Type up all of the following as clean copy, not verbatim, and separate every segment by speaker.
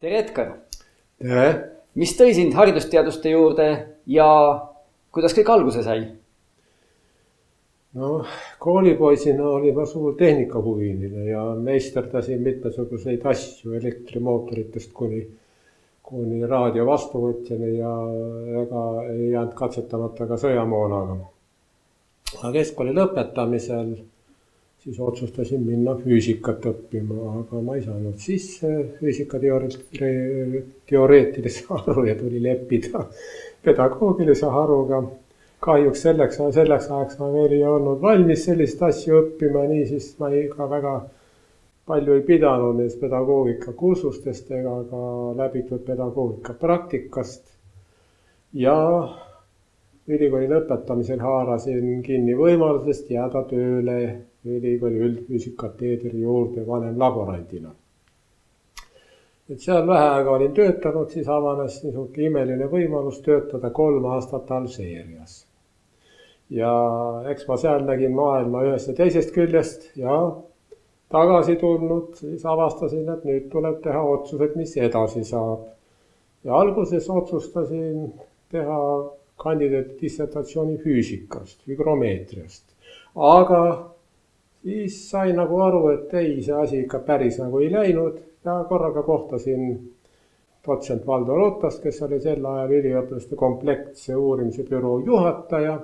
Speaker 1: Tere, Edgar!
Speaker 2: Tere!
Speaker 1: Mis tõi sind haridusteaduste juurde ja kuidas kõik alguse sai?
Speaker 2: No, koolipoisina olin ma suur tehnikahuviline ja meisterdasin mitmesuguseid asju elektrimootoritest kuni raadio vastuvõtjani ja ega ei jäänud katsetamata ka sõjamoonaga. Aga keskkooli lõpetamisel siis otsustasin minna füüsikat õppima, aga ma ei saanud sisse füüsika teoreetilise haru ja tuli leppida pedagoogilise haruga. Kahjuks selleks ajaks ma veel ei olnud valmis sellist asju õppima, niisiis ma ka väga palju ei pidanud neist pedagoogika kursustest ega ka läbitud pedagoogika praktikast. Ja ülikooli lõpetamisel haarasin kinni võimalusest jääda tööle ülikooli üldfüüsikateedri juurde vanemlaborandina. Et seal vähe aega olin töötanud, siis avanes niisugune imeline võimalus töötada 3 aastat allseerias. Ja eks ma seal nägin maailma ühest ja teisest küljest ja tagasi tulnud, siis avastasin, et nüüd tuleb teha otsused, mis edasi saab. Ja alguses otsustasin teha kandidaatdissertatsiooni füüsikast, hygromeetriast. Aga siis sain nagu aru, et ei, see asi ikka päris nagu ei läinud ja korraga kohtasin dotsent Valdo Rotast, kes oli sel ajal üliõpilaste kompleksse uurimise büroo juhataja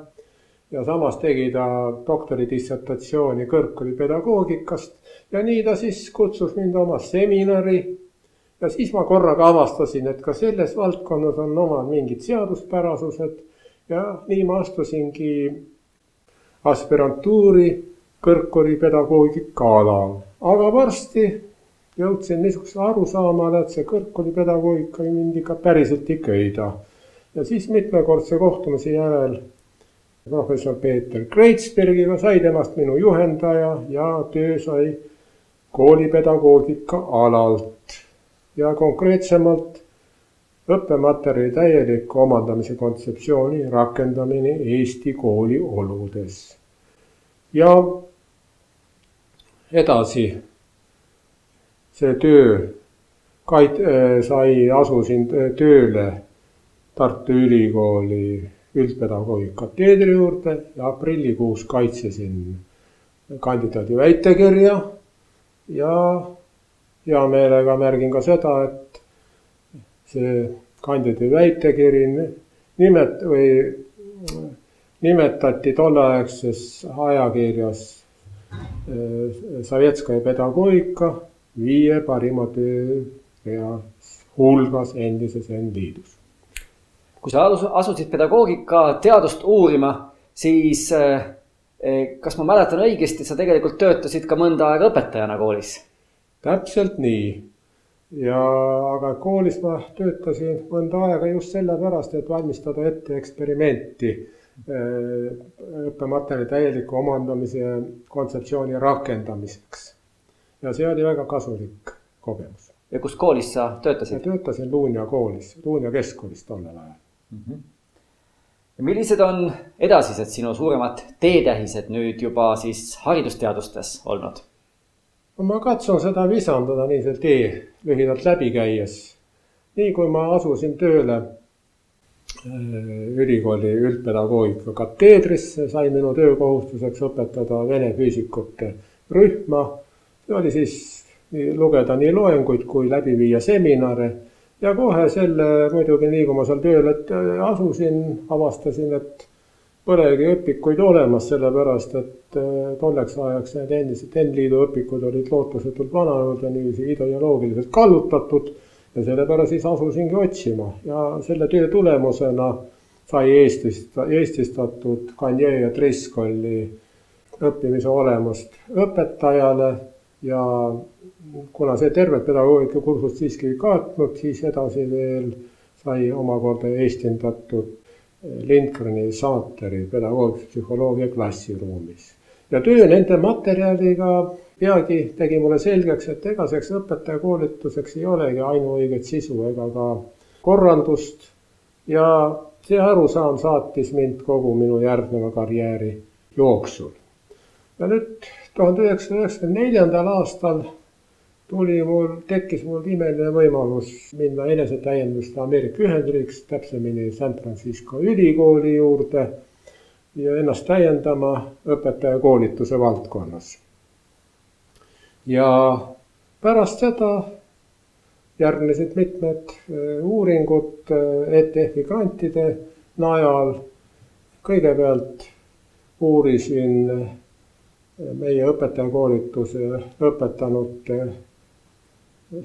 Speaker 2: ja samas tegi ta doktoridissertatsiooni kõrgkooli pedagoogikast ja nii ta siis kutsus mind oma seminari ja siis ma korraga avastasin, et ka selles valdkonnas on omad mingid seaduspärasused ja nii ma astusingi aspirantuuri kõrgkooli pedagoogika alal. Aga varsti jõudsin niisuguse arusaamale, et see kõrgkooli pedagoogika mind ikka päriselt ei köida. Ja siis mitmekordse kohtumise järel professor Peeter Kreitsbergiga sai temast minu juhendaja ja töö sai koolipedagoogika alalt. Ja konkreetsemalt õppematerjali täieliku omandamise kontseptsiooni rakendamine Eesti kooli oludes. Ja edasi see töö asusin tööle Tartu Ülikooli üldpedagoogika kateedri juurde ja aprillikuus kaitsesin kandidaadi väitekirja ja hea meelega märgin ka seda, et see kandidaadi väitekiri nimetati tolleaegses ajakirjas Sovetskaja pedagoogika 5 parima töörea hulgas endises N-liidus.
Speaker 1: Kui sa asusid pedagoogika teadust uurima, siis kas ma mäletan õigesti, et sa tegelikult töötasid ka mõnda aega õpetajana koolis?
Speaker 2: Täpselt nii. Aga koolis ma töötasin mõnda aega just sellepärast, et valmistada ette eksperimenti õppematerjali täieliku omandamise kontseptsiooni rakendamiseks. Ja see oli väga kasulik kogemus.
Speaker 1: Ja kus koolis sa töötasid?
Speaker 2: Ma töötasin Luunja koolis, Luunja keskkoolis tollel ajal.
Speaker 1: Ja millised on edasised sinu suuremad teetähised nüüd juba siis haridusteadustes olnud?
Speaker 2: Ma katsun seda visandada nii see tee lühidalt läbi käies. Nii kui ma asusin tööle ülikooli üldpedagoogika kateedrisse, sai minu töökohustuseks õpetada vene füüsikute rühma. See oli siis lugeda nii loenguid kui läbi viia seminare. Ja kohe muidugi nii, kui ma seal tööle asusin, avastasin, et polegi õpikuid olemas, sellepärast, et tolleks ajaks need endised N-liidu õpikud olid lootusetult vananenud ja niiviisi ideoloogiliselt kallutatud ja sellepärast siis asusingi otsima. Ja selle töö tulemusena sai eestistatud Kanje ja Triskolli õppimise olemust õpetajale ja kuna see tervet pedagoogika kursust siiski ei kaotnud, siis edasi veel sai omakorda eestindatud Lindgreni Saateri pedagoogilise psühholoogia klassiruumis. Ja töö nende materjaliga peagi tegi mulle selgeks, et egaseks õpetajakoolituseks ei olegi ainuõiget sisu ega ka korraldust. Ja see arusaam saatis mind kogu minu järgneva karjääri jooksul. Ja nüüd 1994. aastal tekkis mul imeline võimalus minna enesetäienduste Ameerika Ühendriiks, täpsemini San Francisco ülikooli juurde ja ennast täiendama õpetajakoolituse valdkonnas. Ja pärast seda järgnesid mitmed uuringud ETF-i grantide najal. Kõigepealt uurisin meie õpetajakoolituse lõpetanute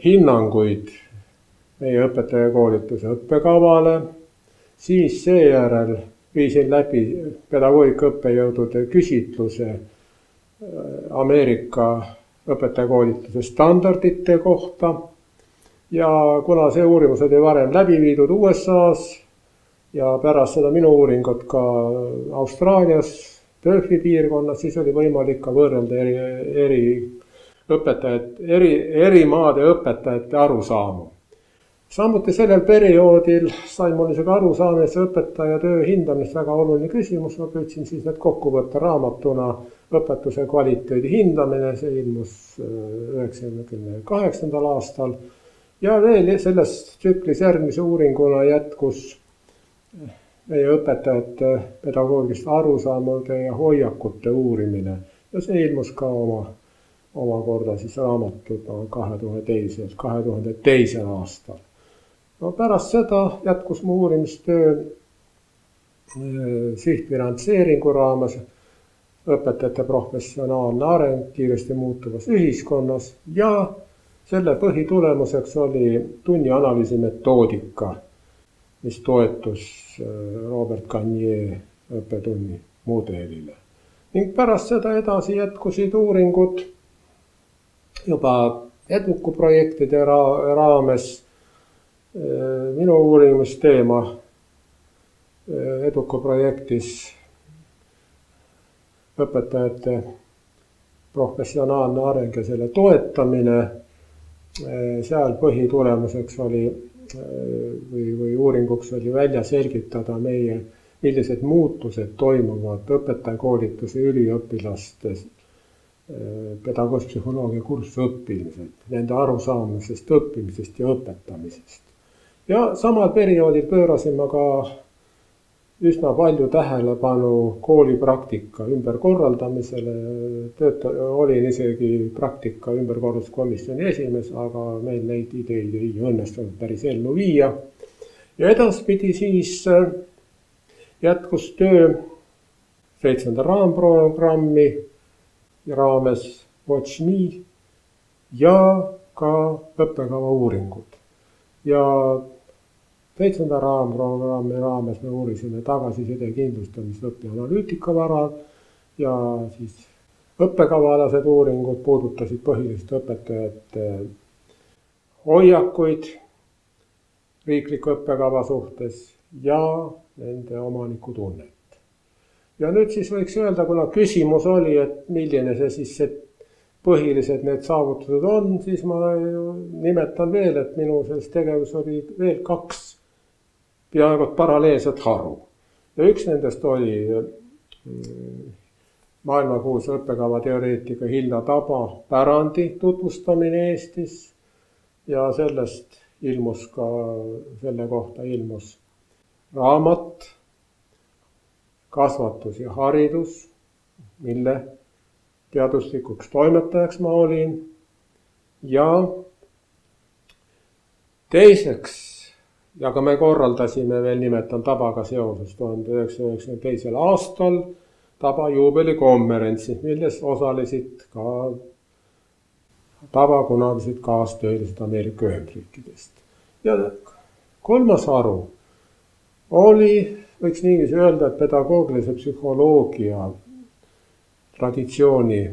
Speaker 2: hinnanguid meie õpetajakoolituse õppekavale, siis seejärel viisin läbi pedagoogika õppejõudude küsitluse Ameerika õpetajakoolituse standardite kohta ja kuna see uurimus oli varem läbi viidud USA-s ja pärast seda minu uuringut ka Austraalias, Perthi piirkonnas, siis oli võimalik ka võrrelda eri maade õpetajate arusaamu. Samuti sellel perioodil sain mul niisugune arusaamise õpetaja töö hindamist väga oluline küsimus. Ma püüdsin siis need kokku võtta raamatuna õpetuse kvaliteedi hindamine, see ilmus 1998. aastal. Ja veel selles tsüklis järgmise uuringuna jätkus meie õpetajate pedagoogiliste arusaamude ja hoiakute uurimine. Ja see ilmus ka omakorda siis raamatuna 2002. aastal. No pärast seda jätkus mu uurimistöö sihtfinantseeringu raames õpetajate professionaalne areng kiiresti muutuvas ühiskonnas ja selle põhitulemuseks oli tunnianalüüsi metoodika, mis toetus Robert Gagne õppetunni mudelile. Ning pärast seda edasi jätkusid uuringud juba edukuprojektide raames. Minu uurimisteema edukuprojektis õpetajate professionaalne areng ja selle toetamine. Seal põhitulemuseks oli või uuringuks oli välja selgitada millised muutused toimuvad õpetajakoolituse üliõpilaste pedagoogiapsühholoogia kursus õppimised, nende arusaamisest, õppimisest ja õpetamisest. Ja samal perioodil pöörasin ma ka üsna palju tähelepanu koolipraktika ümberkorraldamisele. Olin isegi praktika ümberkorralduskomisjoni esimees, aga meil neid ideid ei õnnestunud päris ellu viia. Ja edaspidi siis jätkus töö 7. raamprogrammi raames Watch Me ja ka õppekava uuringud. Ja 7. raamprogrammi raames me uurisime tagasiside kindlustamist õppeanalüütika varal ja siis õppekavaalased uuringud puudutasid põhiliselt õpetajate hoiakuid riikliku õppekava suhtes ja nende omaniku tunnet. Ja nüüd siis võiks öelda, kuna küsimus oli, et milline see siis põhilised need saavutused on, siis ma nimetan veel, et minu selles tegevus oli veel 2 peaaegu paralleelset haru. Ja üks nendest oli maailmakuulsa õppekava teoreetika Hilda Taba pärandi tutvustamine Eestis ja sellest ilmus ka, selle kohta ilmus raamat Kasvatus ja haridus, mille teaduslikuks toimetajaks ma olin ja teiseks, ja ka me korraldasime veel nimetan Tabaga seoses 1992. aastal Taba juubelikonverentsi, milles osalesid ka Taba kunagised kaastöölised Ameerika Ühendriikidest. Ja 3. haru oli, võiks niiviisi öelda, et pedagoogilise psühholoogia traditsiooni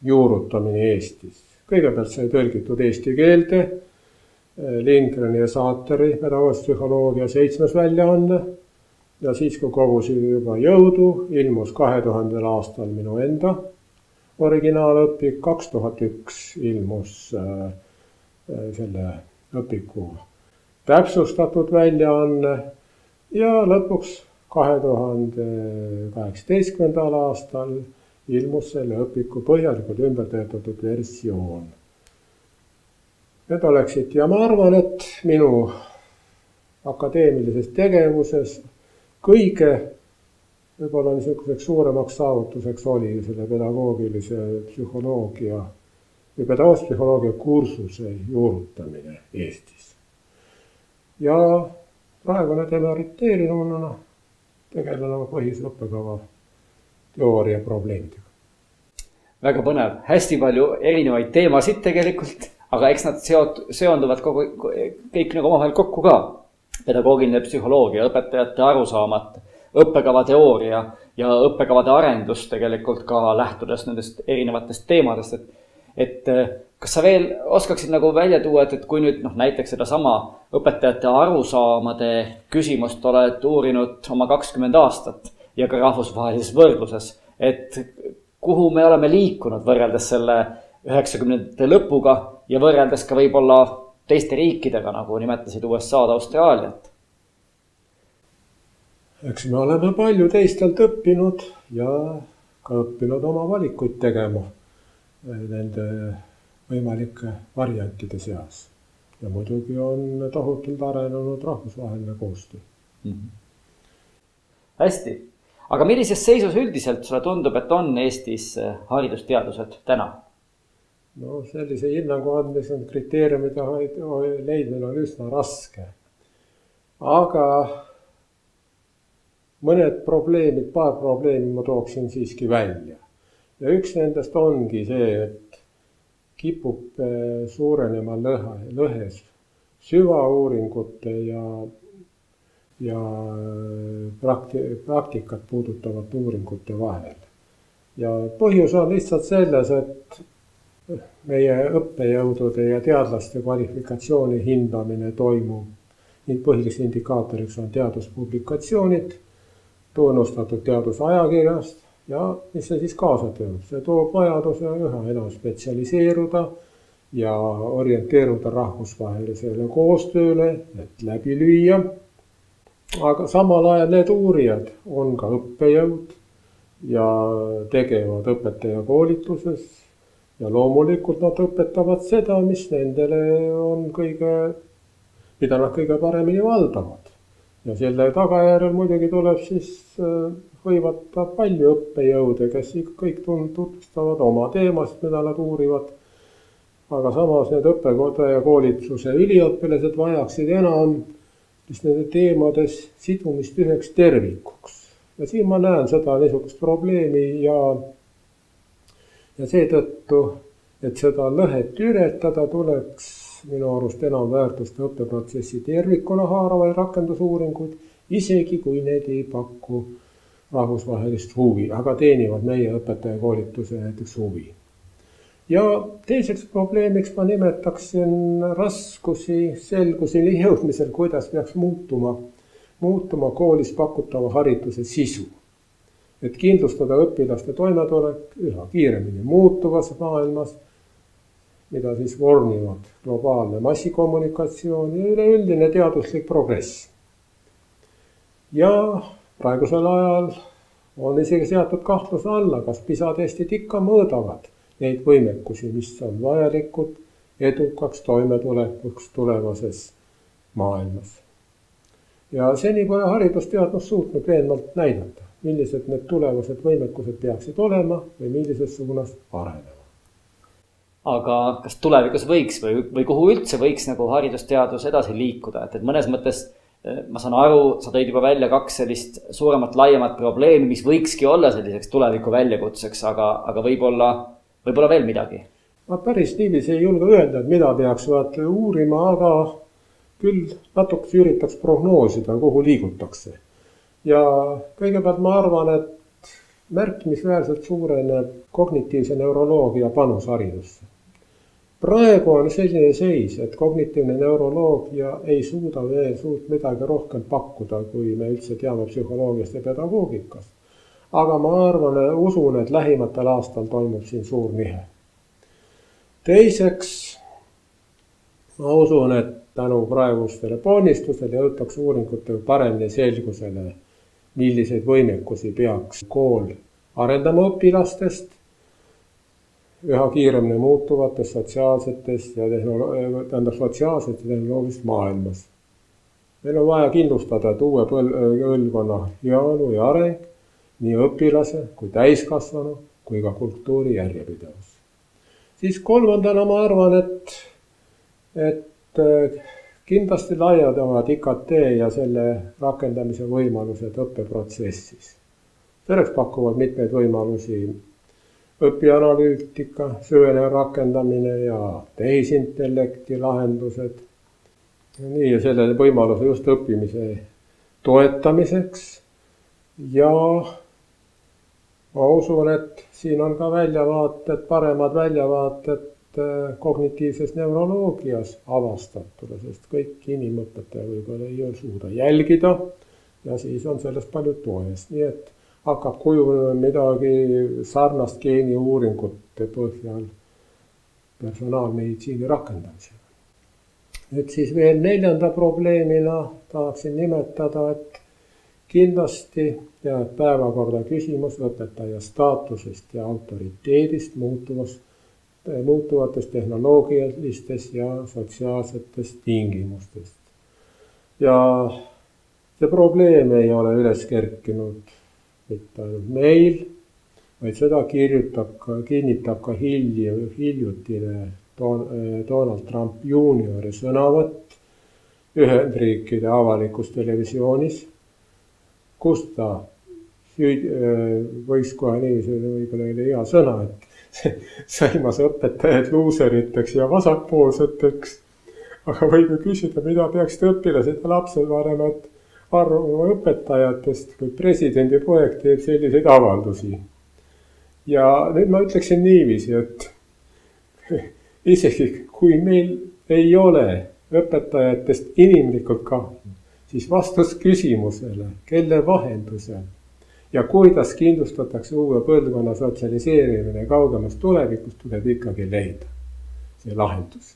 Speaker 2: juurutamine Eestis. Kõigepealt sai tõlgitud eesti keelde Lindgreni ja Saateri pedagoogilise psühholoogia 7. väljaanne ja siis, kui kogusin juba jõudu, ilmus 2000. aastal minu enda originaalõpik, 2001 ilmus selle õpiku täpsustatud väljaanne ja lõpuks 2018. aastal ilmus selle õpiku põhjalikult ümbertöötatud versioon. Need oleksid ja ma arvan, et minu akadeemilises tegevuses kõige võib-olla niisuguseks suuremaks saavutuseks oli selle pedagoogilise psühholoogia või pedagoogiapsühholoogia kursuse juurutamine Eestis. Ja praegune emeriteerinuna tegelen põhilise õppekava teooria probleemidega.
Speaker 1: Väga põnev, hästi palju erinevaid teemasid tegelikult, aga eks nad seonduvad kõik nagu omavahel kokku ka. Pedagoogiline psühholoogia, õpetajate arusaamat, õppekava teooria ja õppekavade arendus tegelikult ka lähtudes nendest erinevatest teemadest. Et kas sa veel oskaksid nagu välja tuua, et kui nüüd näiteks seda sama õpetajate arusaamade küsimust oled uurinud oma 20 aastat ja ka rahvusvahelises võrdluses, et kuhu me oleme liikunud võrreldes selle 90-ndate lõpuga ja võrreldes ka võib-olla teiste riikidega, nagu nimetasid USA-d, Austraaliat?
Speaker 2: Eks me oleme palju teistelt õppinud ja ka õppinud oma valikuid tegema nende võimalike variantide seas. Ja muidugi on tohutult arenenud rahvusvaheline koostöö.
Speaker 1: Hästi. Aga millises seisus üldiselt sulle tundub, et on Eestis haridusteadused täna?
Speaker 2: No sellise hinnangu andmise kriteeriumide leidmine on üsna raske. Aga paar probleemi ma tooksin siiski välja. Ja üks nendest ongi see, et kipub suurenema lõhes süvauuringute ja praktikat puudutavate uuringute vahel. Ja põhjus on lihtsalt selles, et meie õppejõudude ja teadlaste kvalifikatsiooni hindamine toimub. Põhiliseks indikaatoriks on teaduspublikatsioonid, tunnustatud teadusajakirjast ja mis see siis kaasa toob? See toob vajaduse üha enam spetsialiseeruda ja orienteeruda rahvusvahelisele koostööle, et läbi lüüa. Aga samal ajal need uurijad on ka õppejõud ja tegevad õpetaja koolituses ja loomulikult nad õpetavad seda, mis nendele on mida nad kõige paremini valdavad. Ja selle tagajärjel muidugi tuleb siis hõivata palju õppejõude, kes kõik tutvustavad oma teemasid, mida nad uurivad. Aga samas need õppekoda ja koolituse üliõpilased vajaksid enam nende teemades sidumist üheks tervikuks. Ja siin ma näen seda niisugust probleemi ja seetõttu, et seda lõhet ületada, tuleks minu arust enam väärtuste õppeprotsessi tervikuna haaravaid rakendusuuringuid, isegi kui need ei paku rahvusvahelist huvi, aga teenivad meie õpetajakoolituse näiteks huvi. Ja teiseks probleemiks ma nimetaksin raskusi selguseni jõudmisel, kuidas peaks muutuma koolis pakutava hariduse sisu. Et kindlustada õpilaste toimetulek üha kiiremini muutuvas maailmas, mida siis vormivad globaalne massikommunikatsioon ja üleüldine teaduslik progress. Ja praegusel ajal on isegi seatud kahtluse alla, kas PISA-testid ikka mõõdavad neid võimekusi, mis on vajalikud edukaks toimetulekuks tulevases maailmas. Ja seni pole haridusteadus suutnud veenvalt näidata, millised need tulevased võimekused peaksid olema või millises suunas arenema.
Speaker 1: Aga kas tulevikus võiks või kuhu üldse võiks nagu haridusteadus edasi liikuda? Et mõnes mõttes ma saan aru, sa tõid juba välja 2 sellist suuremat, laiemat probleemi, mis võikski olla selliseks tuleviku väljakutseks, aga võib-olla veel midagi.
Speaker 2: Ma päris niiviisi ei julge öelda, et mida peaks uurima, aga küll natuke üritaks prognoosida, kuhu liigutakse. Ja kõigepealt ma arvan, et märkimisväärselt suureneb kognitiivse neuroloogia panus haridusse. Praegu on selline seis, et kognitiivne neuroloogia ei suuda veel midagi rohkem pakkuda, kui me üldse teame psühholoogiast ja pedagoogikast. Aga ma usun, et lähimatel aastal toimub siin suur nihe. Teiseks, ma usun, et tänu praegustele ponnistusele jõutakse uuringutega paremini selgusele, milliseid võimekusi peaks kool arendama õpilastest üha kiiremini muutuvates sotsiaalsetes ja tehnoloogilises maailmas. Meil on vaja kindlustada, et uue põlvkonna heaolu ja areng, nii õpilase kui täiskasvanu kui ka kultuuri järjepidevus. Siis kolmandana ma arvan, et kindlasti laiendavad IKT ja selle rakendamise võimalused õppeprotsessis. Selleks pakuvad mitmeid võimalusi õpianalüütika, süvenev rakendamine ja tehisintellekti lahendused. Nii ja selle võimaluse just õppimise toetamiseks. Ja ma usun, et siin on ka paremad väljavaated kognitiivses neuroloogias avastatuna, sest kõik inimõpetaja võib-olla ei suuda jälgida ja siis on sellest palju toest. Nii et hakkab kujunema midagi sarnast geeniuuringute põhjal personaalmeditsiini rakendamisega. Nüüd siis veel 4. probleemina tahaksin nimetada, et kindlasti jääb päevakorda küsimus õpetaja staatusest ja autoriteedist muutuvates tehnoloogilistest ja sotsiaalsetest tingimustest. Ja see probleem ei ole üles kerkinud mitte ainult meil, vaid seda kinnitab ka hiljutine Donald Trump juuniori sõnavõtt Ühendriikide avalikus televisioonis, kus ta võiks kohe niiviisi, võib-olla oli hea sõna, et sõimas õpetajad luuseriteks ja vasakpoolseteks, aga võib küsida, mida peaksid õpilased ja lapsevanemad arvama õpetajatest, kui presidendi poeg teeb selliseid avaldusi. Ja nüüd ma ütleksin niiviisi, et isegi kui meil ei ole õpetajatest inimlikult kahju, siis vastus küsimusele, kelle vahendusel ja kuidas kindlustatakse uue põlvkonna sotsialiseerimine kaugemast tulevikust, tuleb ikkagi leida see lahendus.